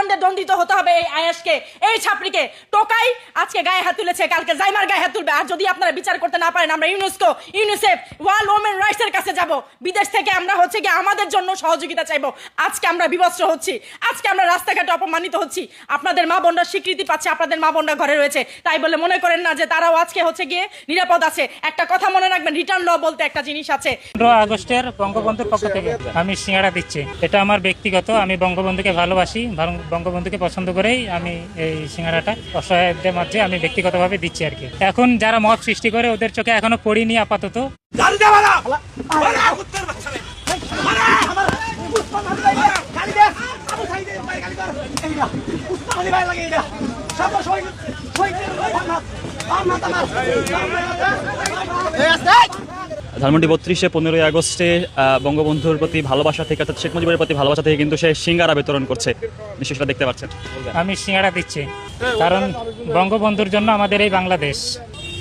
দণ্ডে দণ্ডিত হতে হবে এই আয়াসকে, এই ছাপড়িকে। টোকাই আজকে গায়ে হাত তুলেছে, কালকে জাইমার গায়ে হাত তুলবে। আর যদি আপনারা বিচার করতে না পারেন, আমরা UNESCO, UNICEF, world women rights এর কাছে যাব। বিদেশ থেকে আমরা হচ্ছে কি আমাদের জন্য সহযোগিতা চাইবো। আজকে আমরা বিবস্ত্র হচ্ছি, আজকে আমরা রাস্তাঘাটে অপমানিত হচ্ছি। আপনাদের মা বোনরা স্বীকৃতি পাচ্ছে, আপনাদের মা বোনরা ঘরে রয়েছে, তাই বলে মনে করেন না যে তারাও আজকে হচ্ছে গিয়ে নিরাপদ আছে। একটা কথা মনে রাখবেন, রিটার্ন ল বলতে একটা জিনিস আছে। 15 আগস্টের বঙ্গবন্ধুর পক্ষ থেকে আমি সিঙ্গাড়া দিচ্ছি। এটা আমার ব্যক্তিগত, আমি বঙ্গবন্ধুকে ভালোবাসি, বঙ্গবন্ধুকে পছন্দ করেই আমি এই সিঙ্গাড়াটা অসহায়দের মাঝে আমি ব্যক্তিগতভাবে দিচ্ছি আর কি। এখন যারা মত সৃষ্টি করে ওদের চোখে এখনো পড়িনি আপাতত। ধানমন্ডি 32-এ 15ই আগস্টে বঙ্গবন্ধুর প্রতি ভালোবাসা থেকে, অর্থাৎ শেখ মুজিবের প্রতি ভালোবাসা থেকে কিন্তু সে সিঙ্গারা বিতরণ করছে, নিশ্চয়ই সেটা দেখতে পাচ্ছেন। আমি সিঙ্গাড়া দিচ্ছি কারণ বঙ্গবন্ধুর জন্য আমাদের এই বাংলাদেশ।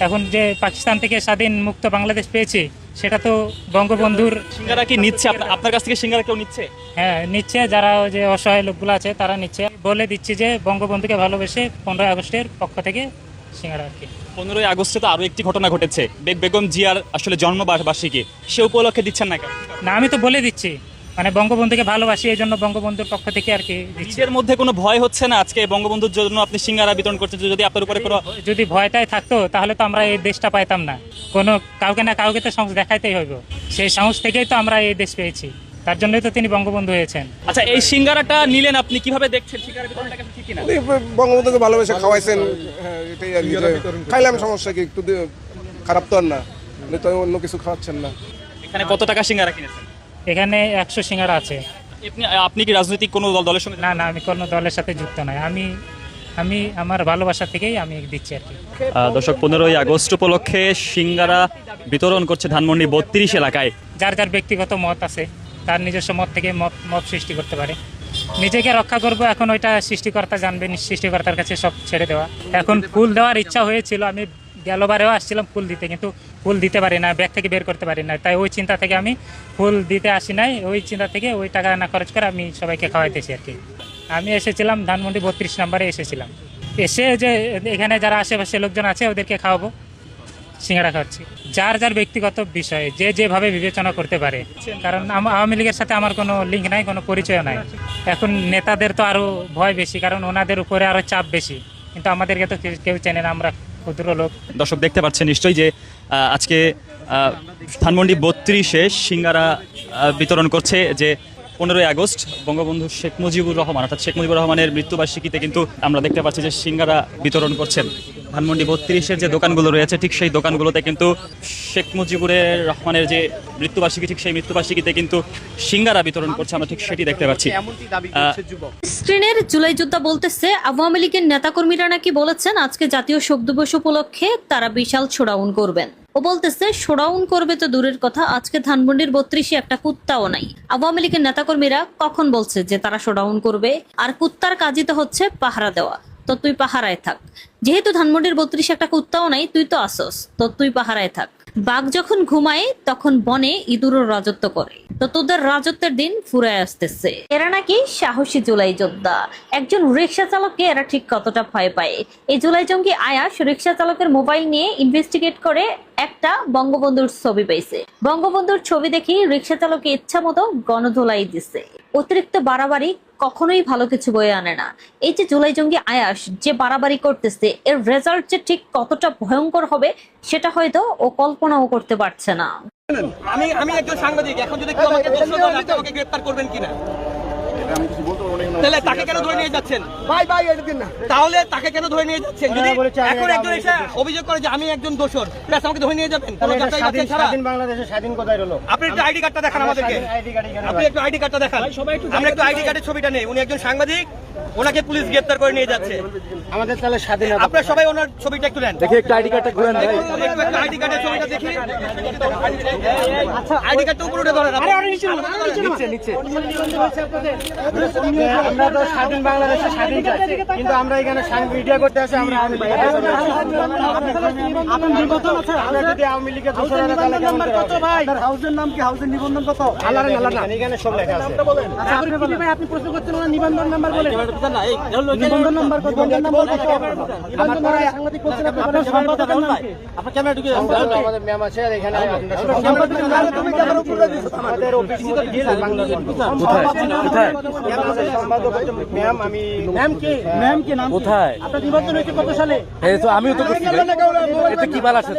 এখন যে পাকিস্তান থেকে স্বাধীন মুক্ত বাংলাদেশ পেয়েছি, সেটা তো বঙ্গবন্ধুর। সিঙ্গারা কি নিচ্ছে আপনার কাছ থেকে? সিঙ্গারা কেউ নিচ্ছে? হ্যাঁ নিচ্ছে, যারা ওই যে অসহায় লোকগুলো আছে তারা নিচ্ছে। বলে দিচ্ছি যে বঙ্গবন্ধুকে ভালোবেসে 15 আগস্টের পক্ষ থেকে সিঙ্গাড়া আর কি। 15ই আগস্টে তো আরো একটি ঘটনা ঘটেছে, বেগম জিয়ার আসলে জন্মবার্ষিকী, সে উপলক্ষে দিচ্ছেন না কেন? না, আমি তো বলে দিচ্ছি মানে বঙ্গবন্ধুকে ভালোবাসি, এই জন্য বঙ্গবন্ধুর পক্ষ থেকে আর কি দিচ্ছি। নিজের মধ্যে কোনো ভয় হচ্ছে না আজকে বঙ্গবন্ধুর জন্য আপনি সিঙ্গারা বিতরণ করছেন? যদি আপনার উপরে কোনো যদি ভয়টাই থাকতো তাহলে তো আমরা এই দেশটা পাইতাম না। কোনো কাউকে না কাউকে তো সাহস দেখাইতেই হইব, সেই সাহস থেকেই তো আমরা এই দেশ পেয়েছি, তার জন্যই তো তিনি বঙ্গবন্ধু হয়েছেন। আচ্ছা, এই সিঙ্গারাটা নিলেন, আপনি কিভাবে দেখছেন? সিঙ্গারা বিতরণটা ঠিক কিনা? বঙ্গবন্ধুকে ভালোবেসে খাওয়াইছেন, এটাই আর কি। খাইলাম, সমস্যা কি? একটু খারাপ তো আর না, তো অন্য কিছু খাওয়াচ্ছেন না। এখানে কত টাকা সিঙ্গারা কিনেছেন? এখানে 100 সিঙ্গাড়া আছে। আপনি কি রাজনৈতিক কোনো দলের সঙ্গে? না না, আমি কোনো দলের সাথে যুক্ত নয়, আমি আমার ভালোবাসা থেকেই আমি দিচ্ছি আর কি। দর্শক, 15ই আগস্ট উপলক্ষে সিঙ্গারা বিতরণ করছে ধানমন্ডি 32 এলাকায়। যার যার ব্যক্তিগত মত আছে, তার নিজস্ব মত থেকে মত সৃষ্টি করতে পারে। নিজেকে রক্ষা করব, এখন ওইটা সৃষ্টিকর্তা জানবেন, সৃষ্টিকর্তার কাছে সব ছেড়ে দেওয়া। এখন ফুল দেওয়ার ইচ্ছা হয়েছিল, আমি গেলবারেও আসছিলাম ফুল দিতে, কিন্তু ফুল দিতে পারি না, ব্যাগ থেকে বের করতে পারি না, তাই ওই চিন্তা থেকে আমি ফুল দিতে আসি নাই। ওই চিন্তা থেকে ওই টাকা না খরচ করে আমি সবাইকে খাওয়াইতেছি আর কি। আমি এসেছিলাম ধানমন্ডি 32 নম্বরে এসেছিলাম, এসে যে এখানে যারা আশেপাশে লোকজন আছে ওদেরকে খাওয়াবো, সিঙ্গাড়া খাচ্ছি। যার যার ব্যক্তিগত বিষয়ে যে যেভাবে বিবেচনা করতে পারে, কারণ আওয়ামী লীগের সাথে আমার কোনো লিঙ্ক নাই, কোনো পরিচয় নাই। এখন নেতাদের তো আরও ভয় বেশি, কারণ ওনাদের উপরে আরও চাপ বেশি, কিন্তু আমাদেরকে তো কেউ চেনে না, আমরা ক্ষুদ্র লোক। দর্শক দেখতে পাচ্ছেন নিশ্চয়ই যে আজকে ধানমন্ডি 32-এ সিঙ্গারা বিতরণ করছে যে 15ই আগস্ট বঙ্গবন্ধু শেখ মুজিবুর রহমান, অর্থাৎ শেখ মুজিবুর রহমানের মৃত্যুবার্ষিকীতে কিন্তু আমরা দেখতে পাচ্ছি যে সিঙ্গারা বিতরণ করছেন। ধানমন্ডি 32-এর যে দোকানগুলো রয়েছে, ঠিক সেই দোকানগুলোতে কিন্তু শেখ মুজিবুর রহমানের যে মৃত্যুবার্ষিকী, ঠিক সেই মৃত্যুবার্ষিকীতে কিন্তু সিঙ্গারা বিতরণ করছে, আমরা ঠিক সেটি দেখতে পাচ্ছি। স্ক্রিনের জুলাই যোদ্ধা বলতেছে, আওয়ামী লীগের নেতাকর্মীরা নাকি বলেছেন আজকে জাতীয় শোক দিবস উপলক্ষে তারা বিশাল শোডাউন করবেন। ও বলতেছে শোডাউন করবে তো দূরের কথা, আজকে ধানমন্ডির 32-এ একটা কুত্তাও নাই। আওয়ামী লীগের নেতাকর্মীরা কখন বলছে যে তারা শোডাউন করবে? আর কুত্তার কাজই তো হচ্ছে পাহারা দেওয়া, তো তুই পাহারায় থাক। যেহেতু ধানমন্ডির 32-এ একটা কুত্তাও নাই, তুই তো আসস, তো তুই পাহারায় থাক। বাঘ যখন ঘুমায় তখন বনে ইঁদুরও রাজত্ব করে, তো তোদের রাজত্বের দিন ফুরায় আসতেছে। এরা নাকি সাহসী জুলাই যোদ্ধা। একজন রিক্সা চালককে এরা ঠিক কতটা ভয় পায়? এই জুলাই জঙ্গি আয়াস রিক্সা চালকের মোবাইল নিয়ে ইনভেস্টিগেট করে একটা বঙ্গবন্ধুর ছবি পাইছে। বঙ্গবন্ধুর ছবি দেখি রিক্সা চালকে ইচ্ছা মতো গণধোলাই দিছে। অতিরিক্ত বাড়াবাড়ি কখনোই ভালো কিছু বয়ে আনে না। এই যে জুলাই জঙ্গি আয়াস যে বাড়াবাড়ি করতেছে, এর রেজাল্ট যে ঠিক কতটা ভয়ঙ্কর হবে সেটা হয়তো ও কল্পনাও করতে পারছে না। আমি একজন সাংবাদিক, এখন যদি কেউ আমাকে প্রশ্ন করেন আপনি আমাকে গ্রেফতার করবেন কিনা? তাহলে তাকে কেন ধরে নিয়ে যাচ্ছেন? তাহলে তাকে কেন ধরে নিয়ে যাচ্ছেন? যদি এখন একজন এসে অভিযোগ করে যে আমি একজন দোষর, প্লাস আমাকে ধরে নিয়ে যাবেন, স্বাধীন বাংলাদেশের স্বাধীন কোথায় হলো? আপনি একটু আইডি কার্ডটা দেখান আমাদেরকে, আপনি একটু আইডি কার্ডটা দেখান, আমরা একটু আইডি কার্ডের ছবিটা নেই। উনি একজন সাংবাদিক, ওনাকে পুলিশ গ্রেফতার করে নিয়ে যাচ্ছে। আমাদের তাহলে স্বাধীনতা, আপনারা সবাই ওনার ছবিটা একটু নেন, দেখি একটু আইডি কার্ডটা ঘুরান, একটু আইডি কার্ডের ছবিটা দেখি। আচ্ছা, আইডি কার্ডটা উপরে উঠে ধরেন, নিচে নিচে। আমরা তো স্বাধীন বাংলাদেশের স্বাধীন, কিন্তু আমরা এখানে মিডিয়া করতে আসি। আমরা আপনার নিবন্ধন আছে, আমরা যদি আওয়ামী লীগের দোষরা তাহলে কেমন কত ভাই? আপনার হাউসের নাম কি? হাউসের নিবন্ধন কত? আল্লাহ আল্লাহ না, এখানে সব লেখা আছে। আপনি প্রশ্ন করছেন, ওনার নিবন্ধন নাম্বার বলেন। নিবন্ধন নাম্বার কত? সাংবাদিক বলছেন আপনার সম্পাদকের নাম কি? আপনার ক্যামেরা ঢুকে আমাদের ম্যাম আছে এখানে। তুমি ক্যামেরা উপরে দিছো আমাদের অফিসে তো গিয়ে বাংলাদেশ কোথায় সম্পাদক ম্যাম। আমি ম্যাম কি নাম কোথায়? আপনার নিবন্ধন হয়েছে কত সালে? এই তো আমিও তো করছি। এটা কি বাল আছে?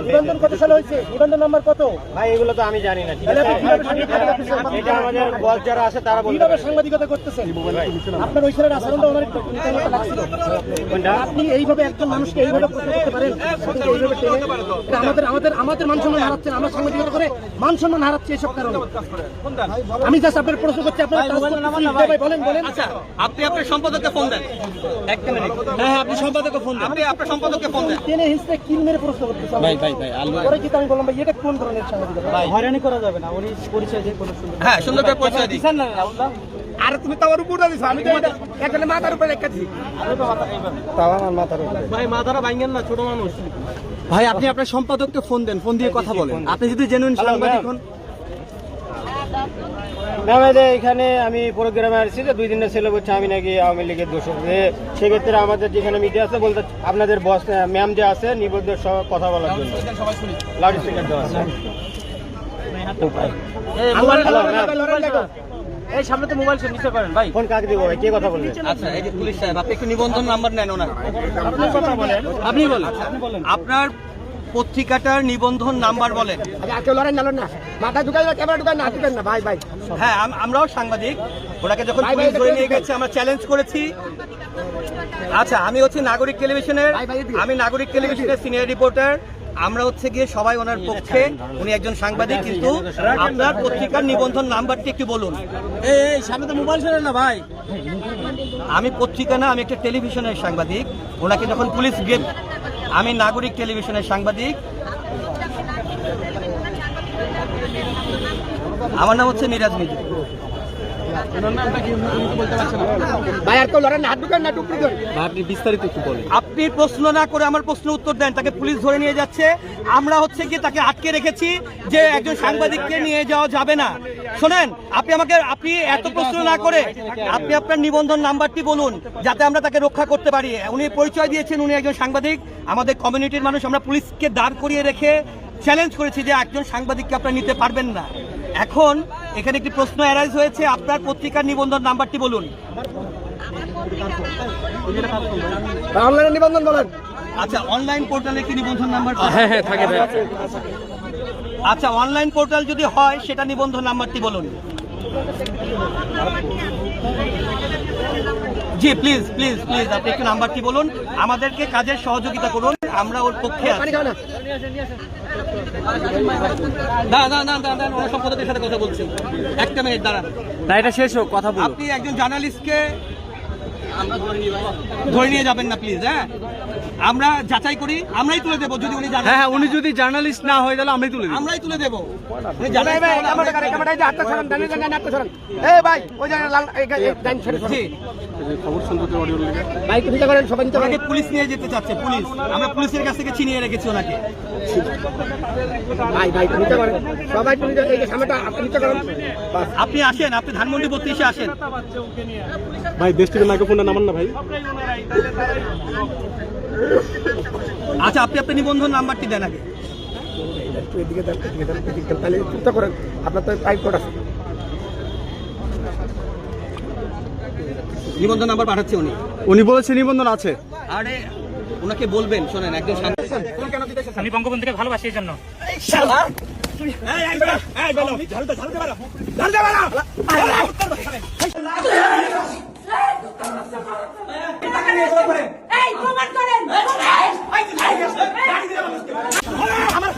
নিবন্ধন কত সালে হয়েছে? নিবন্ধন নাম্বার কত? ভাই এগুলো তো আমি জানি না। এটা আমাদের বস যারা আছে তারা বলবে। কিভাবে সাংবাদিকতা করতেছেন? আপনার ওই ছেলের আচরণটা অনেক লাগছিল। আপনি এইভাবে একজন মানুষকে এইভাবে প্রশ্ন করতে পারেন? আমাদের মান সম্মান হারাচ্ছেন। আমরা সাংবাদিকতা করে মান সম্মান হারাচ্ছি এসব কারণে। আমি জাস্ট আপনার প্রশ্ন করছি, আপনার বলেন। আচ্ছা, আপনি আপনার সম্পাদককে ফোন দেন। একটা মিনিট। হ্যাঁ, আপনি সম্পাদককে ফোন দেন। আপনি আপনার সম্পাদককে ফোন দেন। টেনে হিসেবে কিল মেরে প্রশ্ন করতেছেন। ভাই পরে কি আমি বললাম ভাই এটা কোন ধরনের সাংবাদিকতা? ভাই হয়রানি করা যাবে না। উনি পরিচয় দিয়ে কোনো সুন্দর। হ্যাঁ, সুন্দর করে পরিচয় দিছেন না রাহুলদা? আর তুমি তো আমার উপরে দিছো, আমি তো এখানে মাথার উপরে রেখেছি। তাও আমার মাথার উপরে। ভাই মাথাটা ভাঙেন না, ছোট মানুষ। ভাই আপনি আপনার সম্পাদককে ফোন দেন, ফোন দিয়ে কথা বলেন। আপনি যদি জেনুইন সাংবাদিক হন। ম্যাম এখানে আমি প্রোগ্রামে আসছি যে 2 দিনের ছেলে বলছে আমি নাকি আওয়ামী লীগের দোষর। সেক্ষেত্রে আমাদের যেখানে মিডিয়া আছে বলতে আপনাদের বস ম্যাম যে আছে নিবন্ধের সহ কথা বলার জন্য লাউড স্পিকার দেওয়া আছে। এই সামনে তো মোবাইল নিচে করেন ভাই। ফোন কাকে দিব ভাই? কে কথা বলবে? আচ্ছা, এই যে পুলিশ সাহেব, আপনি একটু নিবন্ধন নাম্বার নেন ওনার। আপনি কথা বলেন। আপনি বলেন। আপনার পত্রিকাটার নিবন্ধন নাম্বার বলেন। আচ্ছা, কেউ লড়াই না মাথা ঢুকাই ক্যামেরা ঢুকাই না ঢুকেন না ভাই। হ্যাঁ, আমরাও সাংবাদিক। ওনাকে যখন পুলিশ ধরে নিয়ে গেছে আমরা চ্যালেঞ্জ করেছি। আচ্ছা, আমি হচ্ছে নাগরিক টেলিভিশনের সিনিয়র রিপোর্টার। আমরা হচ্ছে গিয়ে সবাই ওনার পক্ষে। উনি একজন সাংবাদিক, কিন্তু আপনার পত্রিকার নিবন্ধন নাম্বারটি একটু বলুন। এই সামনে তো মোবাইল ছিল না ভাই। আমি পত্রিকা না, আমি একটা টেলিভিশনের সাংবাদিক। ওনাকে যখন পুলিশ আমি নাগরিক টেলিভিশনের সাংবাদিক। আমার নাম হচ্ছে মিরাজ মিজু। আপনি বিস্তারিত একটু বলেন। আপনি প্রশ্ন না করে আমার প্রশ্ন উত্তর দেন। তাকে পুলিশ ধরে নিয়ে যাচ্ছে, আমরা হচ্ছে কি তাকে আটকে রেখেছি যে একজন সাংবাদিককে নিয়ে যাওয়া যাবে না। শোনেন, আপনি এত প্রশ্ন না করে আপনি আপনার নিবন্ধন নাম্বারটি বলুন, যাতে আমরা তাকে রক্ষা করতে পারি। উনি পরিচয় দিয়েছেন উনি একজন সাংবাদিক, আমাদের কমিউনিটির মানুষ। আমরা পুলিশকে দাঁড় করিয়ে রেখে চ্যালেঞ্জ করেছি যে একজন সাংবাদিককে আপনারা নিতে পারবেন না। এখন এখানে একটি প্রশ্ন অ্যারাইজ হয়েছে, আপনার পত্রিকার নিবন্ধন নাম্বারটি বলুন। অনলাইনে নিবন্ধন বলেন। আচ্ছা, অনলাইন পোর্টালে কি নিবন্ধন নাম্বার? হ্যাঁ থাকে। আচ্ছা, অনলাইন পোর্টাল যদি হয় সেটা নিবন্ধন নাম্বারটি বলুন। জি প্লিজ আপনি একটু নাম্বারটি বলুন। আমাদেরকে কাজের সহযোগিতা করুন, আমরা ওর পক্ষে আছি। ওনার সম্পাদকের সাথে কথা বলছি। একটা মিনিট দাঁড়ান। না, এটা শেষ হোক, কথা বলুন। আপনি একজন জার্নালিস্টকে ধরে নিয়ে যাবেন না প্লিজ। হ্যাঁ, আমরা যাচাই করি, আমরাই তুলে দেবো। যদি উনি উনি যদি জার্নালিস্ট না হয় তাহলে আমরাই তুলে দেবো। পুলিশ নিয়ে যেতে চাচ্ছে। পুলিশ, আমরা পুলিশের কাছ থেকে ছিনিয়ে রেখেছি ওনাকে। আপনি আসেন, আপনি ধানমন্ডি 32 আসেন ভাই। দেশ থেকে মাইক্রোফোনটা নামান না ভাই। আচ্ছা, আপনি আপনার নিবন্ধন নাম্বারটি দেন আগে। আপনার তো টাইপ কোড আছে। নিবন্ধন নাম্বার পাঠাচ্ছে উনি বলেছে নিবন্ধন আছে। আরে ওনাকে বলবেন, শোনেন একজন আমি বঙ্গবন্ধুকে ভালোবাসি এই জন্য। আমার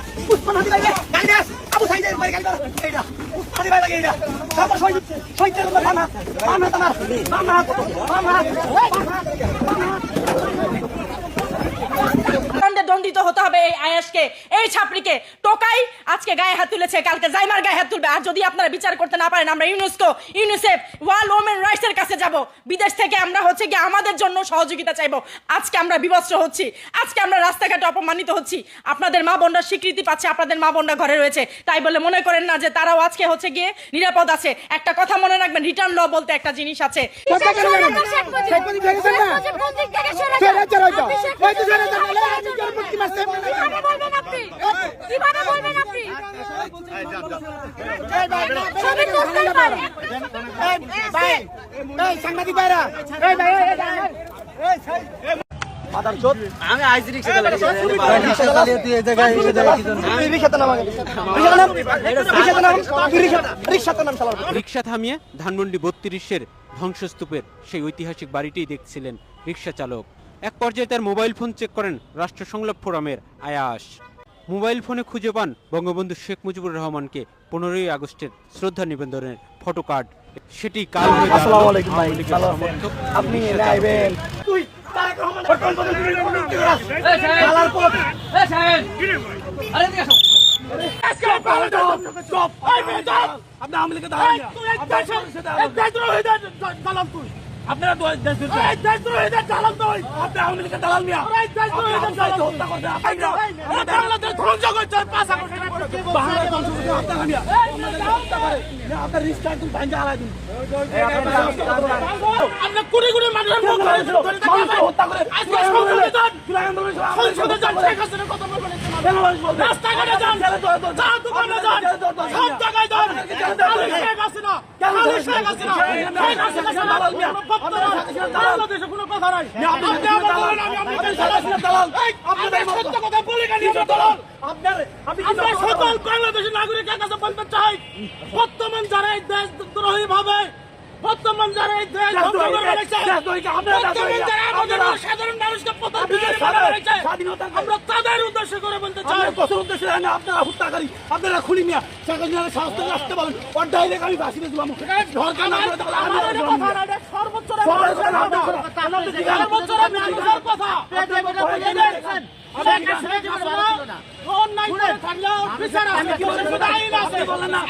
দণ্ডে দণ্ডিত হতে হবে এই আয়াসকে, এই ছাপড়িকে। টোকাই আজকে গায়ে হাত তুলেছে, কালকে জাইমার গায়ে হাত তুলবে। আর যদি আপনারা বিচার করতে না পারেন, আমরা UNESCO, UNICEF, world women rights এর কাছে যাব। বিদেশ থেকে আমরা হচ্ছে কি আমাদের জন্য সহযোগিতা চাইবো। আজকে আমরা বিবস্ত্র হচ্ছি, আজকে আমরা রাস্তাঘাটে অপমানিত হচ্ছি। আপনাদের মা বোনরা স্বীকৃতি পাচ্ছে, আপনাদের মা বোনরা ঘরে রয়েছে, তাই বলে মনে করেন না যে তারাও আজকে হচ্ছে গিয়ে নিরাপদ আছে। একটা কথা মনে রাখবেন, রিটার্ন ল বলতে একটা জিনিস আছে। আমি আইসি রিক্সা চালিয়ে তুই এই জায়গায় রিক্সা থামিয়ে ধানমন্ডি 32-এর ধ্বংসস্তূপের সেই ঐতিহাসিক বাড়িটি দেখছিলেন রিক্সা চালক। এক পর্যায়ে তার মোবাইল ফোন চেক করেন রাষ্ট্র সংলাপ ফোরামের আয়াস। মোবাইল ফোনে খুঁজে পান বঙ্গবন্ধু শেখ মুজিবুর রহমানকে 15ই আগস্টের শ্রদ্ধা নিবেদনের ফটো কার্ড। সেটি কাল আপনি আপনারা কোটি কোটি মানুষের রাস্তাঘাটে যান, চা দোকানে যান, সব জায়গায় যান, বাংলাদেশে কোনো কথা নাই। সকল বাংলাদেশের নাগরিকের কাছে বলতে চাই, বর্তমান যারা এই দেশ দ্রোহী ভাবে, বর্তমান যারা এই দেশ সাধারণ মানুষকে আমরা তাদের উদ্দেশ্য করে বলতে চাই, আপনারা হত্যাকারী, আপনারা খুনি মিয়া সাহস থেকে আসতে পারেন, ওর ডাইরেক্ট আমি বাসিতে দিলাম।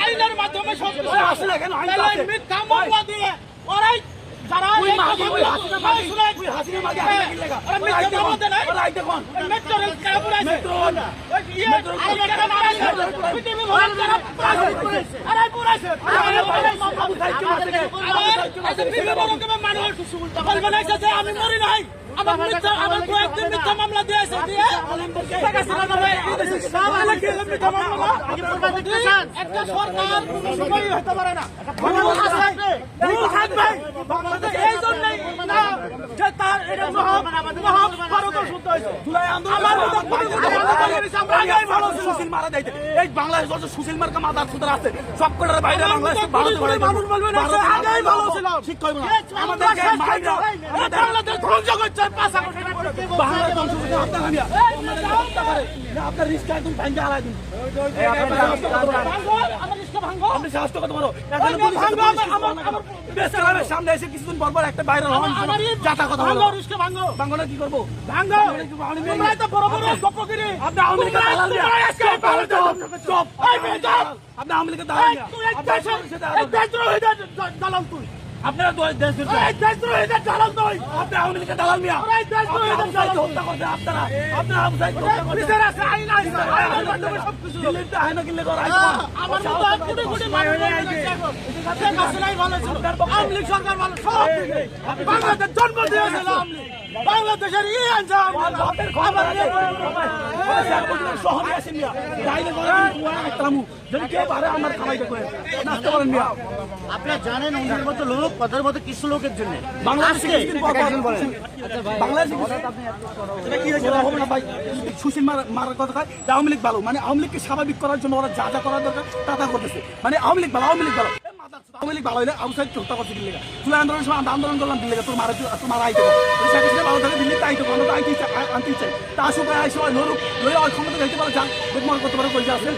আইনের মাধ্যমে মিথ্যা মামলা দিয়ে ওরাই যারা আমি মরি নাই, আমার কয়েকদিন মিথ্যা মামলা দিয়েছে, একটা সরকার হতে পারে না। এই জন্যই যে তার এটা সুশীল মারা দেয়। এই বাংলাদেশ সুশীল মার্কা মাদার সুদার আছে, সব কটার বাইরে বাংলাদেশ মানুষ বলবেন আগেই ভালো ছিল। ঠিক করবো না, আমাদের বাংলাদেশ ধ্বংস করছে। আপনার রিস্কা একদম ভাঙ্গে হারাই দিন। আপনি সাহস কত বড়, সামনে এসে কিছুদিন পর একটা বাইরে যাতা কথা বাংলা কি করবো? আপনি আওয়ামী লীগের দালাল, তুই আপনারা দালাল মিয়া, হত্যা করছে আপনারা, জন্ম দিয়েছিলাম বাংলাদেশের আপনারা জানেন অন্যের মতো লোক কথার মতো কিছু লোকের জন্য সুশীল মারার কথা খায়। আওয়ামী লীগ ভালো, মানে আওয়ামী লীগকে স্বাভাবিক করার জন্য ওরা যা যা করার দরকার তা করতেছে। মানে আওয়ামী লীগ ভালো, আওয়ামী লীগ ভালো, আওয়ামী লীগ ভালো হলে আউটসাইড হত্যা করছে দিল্লি। তুলে আন্দোলনের সময় আন্দোলন করলাম দিল্লি, তোর মারা আইতে ভালো থাকে দিল্লিতে আইতে আনতে চাই, তা আসুক আইসে লড়ুক, লড়ে ক্ষমতা দেখতে পারো, যা দেখতে করতে পারো, পয়সা আছে।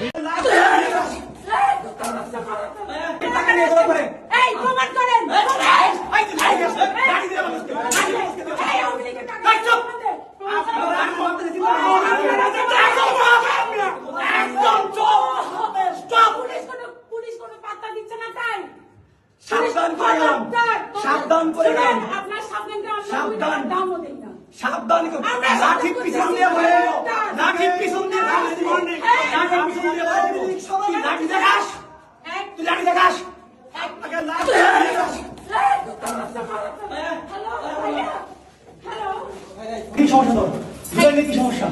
সাবধান দামও দেই না। সাবধান লাঠি পিছন দিয়ে বলে লাঠি পিছন দিয়ে লাঠি পিছন দিয়ে তুই লাঠি দেখাস তুই লাঠি দেখাস আপনাকে লাঠি দেখাস কি সমস্যা তোর জুলাই নিয়ে কি সমস্যা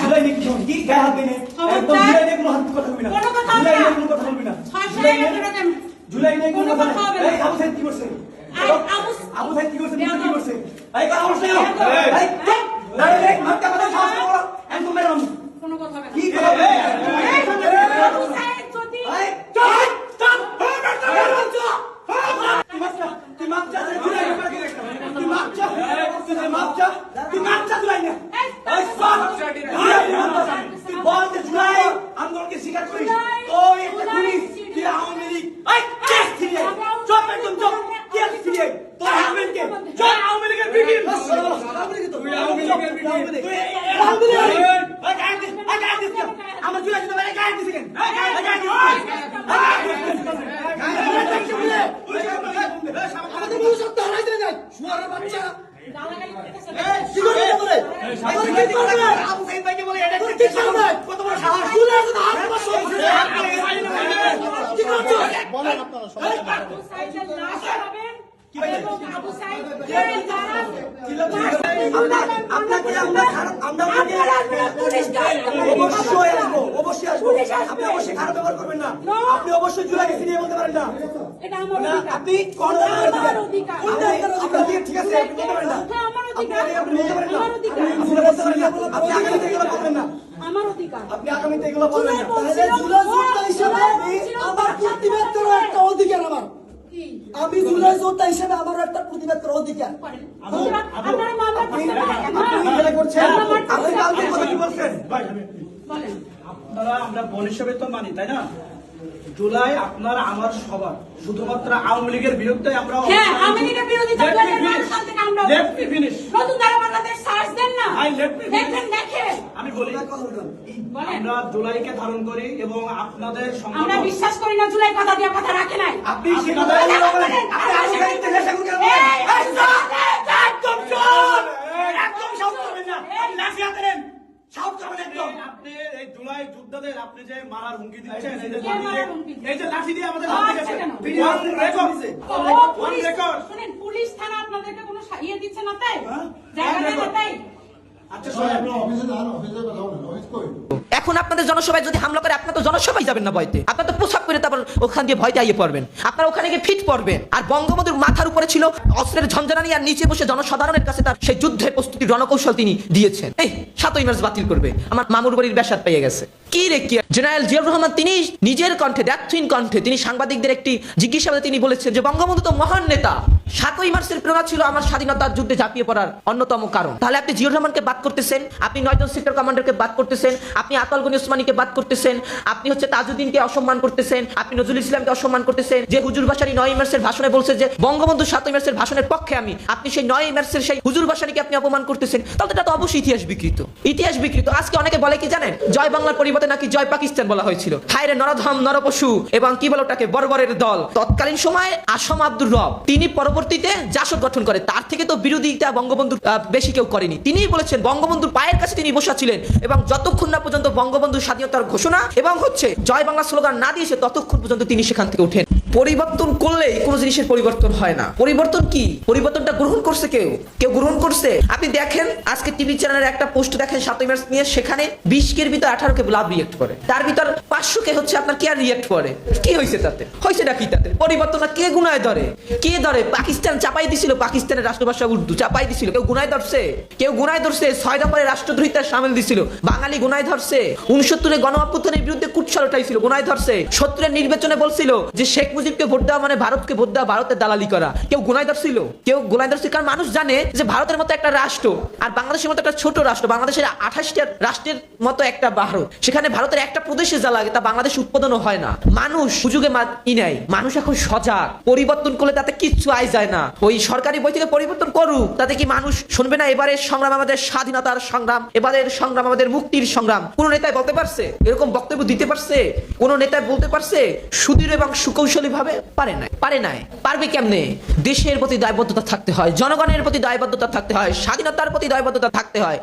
জুলাই নিয়ে কি সমস্যা কি গায়ে হাত দিনে একদম জুলাই নিয়ে কোনো হাত কথা বলবি না জুলাই নিয়ে কোনো কথা বলবি না জুলাই নিয়ে কোনো কথা বলবি না এই আবু সাইদ কি করছে আবু সাইদ কি করছে কি করছে এই কথা বলছ না এই ডাইরেক্ট মারতে কথা সাহস করো একদম মেরাম কোনো কথা হবে না। কি করবে আবু সাইদ যদি এই চল চল তুই মাপচা জুলাই তুই মাপচা তুই মাপচা জুলাই না এই সব তুই বল যে জুলাই আন্দোলনকে স্বীকার করিস ওই একটা পুলিশ তুই আওয়ামী লীগ এই কেস ফিরিয়ে চল একদম চল কেস ফিরিয়ে তোর হাজবেন্ড কে চল আওয়ামী লীগের বিকিন তুই আওয়ামী লীগের বিকিন তুই আওয়ামী লীগের এই গায়ে দিস আমার জুলাই যদি ভাই গায়ে দিস কেন এই গায়ে দিস আমাদের পুলিশ সত্য হারাইতে যায় শুয়ারের বাচ্চা গালাগালি করতেছে। কি করবে তোরে কি করবে আবু সাইদ ভাইকে বলে এটা কি করবে কত বড় সাহস তুলে আছে হাত বসো কি করছো বলেন আপনারা সবাই আবু সাইদের লাশ পাবেন এবং আবু সাইদ জেল দ্বারা আপনাকে আমরা খারাপ আমরা অবশ্যই আসবো আপনি অবশ্যই খারাপ ব্যবহার করবেন না আপনি অবশ্যই জুলাইকে ফিরিয়ে বলতে পারেন না এটা আমার না, অধিকার। আপনি কোন আমার অধিকার। আপনার দিকে ঠিক আছে আপনি বলতে পারেন না হ্যাঁ, আমার অধিকার। আপনি বলতে পারেন না আমার অধিকার। আপনি বলতে পারেন না আপনি আগামীতে এগুলো বলবেন না আমার অধিকার। আপনি আগামীতে এগুলো বলবেন না জুলাই যোদ্ধা হিসেবে আমার প্রতিবাদ করার একটা অধিকার আমার কি আমি জুলাই যোদ্ধা হিসেবে আমার একটা প্রতিবাদ করার অধিকার করেন? আপনারা মামলা করতে পারেন। আপনি এটা করছেন আপনি কালকে কথা কি বলছেন বলেন। আপনারা আমরা বোন হিসেবে তো মানি তাই না জুলাই আপনার আমার সবার শুধুমাত্র আওয়ামী লীগের বিরুদ্ধে আমরা হ্যাঁ, আওয়ামী লীগের বিরোধিতা Let me করলে finish. সাল থেকে আমরা Let me finish. নতুন ধারা বাংলাদেশ সার্চ দেন না। Let me finish. দেখেন দেখেন। আমি বলি আমরা জুলাইকে ধারণ করি এবং আপনাদের আমরা সংগঠন বিশ্বাস করি না জুলাই কথা দিয়ে কথা রাখে নাই। আপনি সে কথা বলেন আপনি আবু সাইদ থেকে শেখ মুজিব একদম চল একদম সাউথ করবেন না আপনি লাঠি হাতে নেন সাউথ করবেন একদম আপনি এই জুলাই যোদ্ধাদের আপনি যে মারার হুমকি দিচ্ছেন এই যে লাঠি দিয়ে আমাদের হাতে গেছে ওয়ান রেকর্ড শুনেন, পুলিশ থানা আপনাদেরকে কোনো ইয়ে দিচ্ছে না তাই? জায়গা দেয় না তাই? আচ্ছা এখন আপনাদের জনসভায় যদি হামলা করে আপনারা তো জনসভায় যাবেন না ভয়তে, আপনারা তো পোশাক করে তারপর ওখান দিয়ে ভয়তে আইয়ে পড়বেন, আপনারা ওখানে গিয়ে ফিট পড়বেন। আর বঙ্গবন্ধুর মাথার উপরে ছিল অস্ত্রের ঝঞ্ঝানি, আর নিচে বসে জনসাধারণের কাছে তার সেই যুদ্ধের প্রস্তুতি রণকৌশল তিনি দিয়েছেন। এই 7ই মার্চ বাতিল করবে, আমার মামুর বাড়ির বেসাত পেয়ে গেছে কি রে কি। জেনারেল জিয়াউর রহমান তিনি নিজের কণ্ঠে দ্যাথহীন কণ্ঠে তিনি সাংবাদিকদের একটি জিজ্ঞাসাবাদে তিনি বলেছেন যে বঙ্গবন্ধু তো মহান নেতা, 7ই মার্চের প্রেরণা ছিল আমার স্বাধীনতার যুদ্ধে ঝাঁপিয়ে পড়ার অন্যতম কারণ। তাহলে আপনি জিয়াউর রহমানকে বাদ করতেছেন, আপনি 9 জন সেক্টর কমান্ডারকে বাদ করতেছেন, আপনি আতাল গনি ওসমানীকে বাদ করতেছেন, আপনি হচ্ছে তাজউদ্দিনকে অসম্মান করতেছেন, আপনি নজরুল ইসলামকে অসম্মান করতেছেন, যে হুজুর ভাসানী 9ই মার্চের ভাষণে বলছে যে বঙ্গবন্ধু 7ই মার্চের ভাষণের পক্ষে আমি, আপনি সেই 9ই মার্চের সেই হুজুর ভাসানীকে আপনি অপমান করতেছেন। তাহলে এটা তো অবশ্যই ইতিহাস বিকৃত, ইতিহাস বিকৃত। আজকে অনেকে বলে কি জানেন, জয় বাংলার পরিবর্তে নাকি জয় পাকিস্তান বলা হয়েছিল। হায়রে নরধম নরপশু এবং কি বলে ওটাকে বর্বরের দল। তৎকালীন সময়ে আসম আব্দুর রব তিনি পরবর্তীতে জাসদ গঠন করে, তার থেকে তো বিরোধিতা বঙ্গবন্ধুর বেশি কেউ করেনি। তিনিই বলেছেন বঙ্গবন্ধুর পায়ের কাছে তিনি বসা ছিলেন এবং যতক্ষণ না পর্যন্ত বঙ্গবন্ধুর স্বাধীনতার ঘোষণা এবং হচ্ছে জয় বাংলা স্লোগান না দিয়েছে ততক্ষণ পর্যন্ত তিনি সেখান থেকে ওঠেন। পরিবর্তন করলেই কোনো জিনিসের পরিবর্তন হয় না। পরিবর্তন কি? পরিবর্তনটা গ্রহণ করছে কেউ, কেউ গ্রহণ করছে। আপনি দেখেন আজকে টিভি চ্যানেলের একটা পোস্ট দেখেন 7ই মার্চ নিয়ে, সেখানে 20 কের ভিতর 18 কে লাভ রিয়েক্ট করে, তার ভিতর 500 কে হচ্ছে আপনার কে আর রিয়েক্ট করে। কি হয়েছে তাতে? হয়েছে না কি তাতে? পরিবর্তনটা কে গুনায় ধরে? কে ধরে? পাকিস্তান চাপাই দিছিল, পাকিস্তানের রাষ্ট্রভাষা উর্দু চাপাই দিছিল, কেউ গুনায় ধরছে? কেউ গুনায় ধরছে 6 দফারে রাষ্ট্রদ্রোহিতার সামিল দিছিল, বাঙালি গুনায় ধরছে। 69 গণ অভ্যুত্থানের বিরুদ্ধে কুটছল উঠাইছিল, গুনায় ধরছে। 70 নির্বাচনে বলছিল যে শেখ মুজিবকে ভোট দেওয়া মানে ভারতকে ভোট দেওয়া, ভারতের দালালি করা, কেউ গুনায় ধরছিল? কেউ গুনায় ধরছিল? কারণ মানুষ জানে যে ভারতের মতো একটা রাষ্ট্র আর বাংলাদেশের মতো একটা ছোট রাষ্ট্র, বাংলাদেশের 28টা রাষ্ট্রের মতো একটা ভারত, সেখানে ভারতের একটা প্রদেশে যা লাগে তা বাংলাদেশ উৎপাদনও হয় না। মানুষ সুযোগে নেয়, মানুষ এখন সজাগ। পরিবর্তন করলে তাতে কিচ্ছু আয় যায় না। ওই সরকারি বই থেকে পরিবর্তন করুক, তাতে কি মানুষ শুনবে না? এবারের সংগ্রাম আমাদের স্বাধীনতার সংগ্রাম, এবারের সংগ্রাম আমাদের মুক্তির সংগ্রাম। কোন নেতায় বলতে পারছে? এরকম বক্তব্য দিতে পারছে? কোন নেতায় বলতে পারছে সুদৃঢ় এবং সুকৌশলী ওইভাবে পারে নাই পারবে কেমনে? দেশের প্রতি দায়বদ্ধতা থাকতে হয়, জনগণের প্রতি দায়বদ্ধতা থাকতে হয়, স্বাধীনতার প্রতি দায়বদ্ধতা থাকতে হয়।